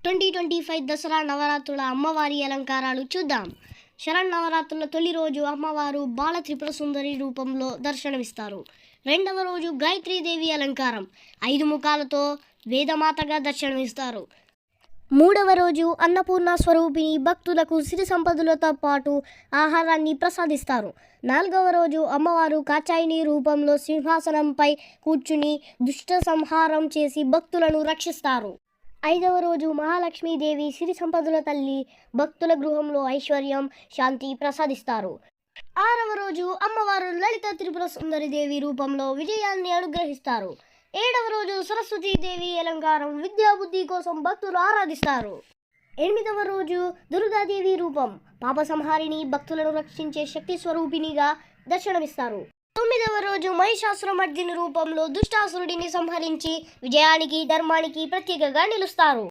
2025 దసరా నవరాత్రుల అమ్మవారి అలంకారాలు చూద్దాం. శరన్నవరాత్రుల తొలి రోజు అమ్మవారు బాల త్రిపుర సుందరి రూపంలో దర్శనమిస్తారు. రెండవ రోజు గాయత్రీదేవి అలంకారం 5 ముఖాలతో వేదమాతగా దర్శనమిస్తారు. మూడవ రోజు అన్నపూర్ణ స్వరూపిణి భక్తులకు సిరి సంపదలతో పాటు ఆహారాన్ని ప్రసాదిస్తారు. నాలుగవ రోజు అమ్మవారు కాచాయిని రూపంలో సింహాసనంపై కూర్చుని దుష్ట సంహారం చేసి భక్తులను రక్షిస్తారు. ఐదవ రోజు మహాలక్ష్మీదేవి సిరి సంపదల తల్లి భక్తుల గృహంలో ఐశ్వర్యం, శాంతి ప్రసాదిస్తారు. ఆరవ రోజు అమ్మవారు లలిత త్రిపుర సుందరి దేవి రూపంలో విజయాన్ని అనుగ్రహిస్తారు. ఏడవ రోజు సరస్వతీదేవి అలంకారం విద్యాబుద్ధి కోసం భక్తులు ఆరాధిస్తారు. ఎనిమిదవ రోజు దుర్గాదేవి రూపం పాప సంహారిణి భక్తులను రక్షించే శక్తి స్వరూపిణిగా దర్శనమిస్తారు. తొమ్మిదవ రోజు మహిషాసురమర్దిని రూపంలో దుష్టాసురుడిని సంహరించి విజయానికి, ధర్మానికి ప్రత్యేకగా నిలుస్తారు.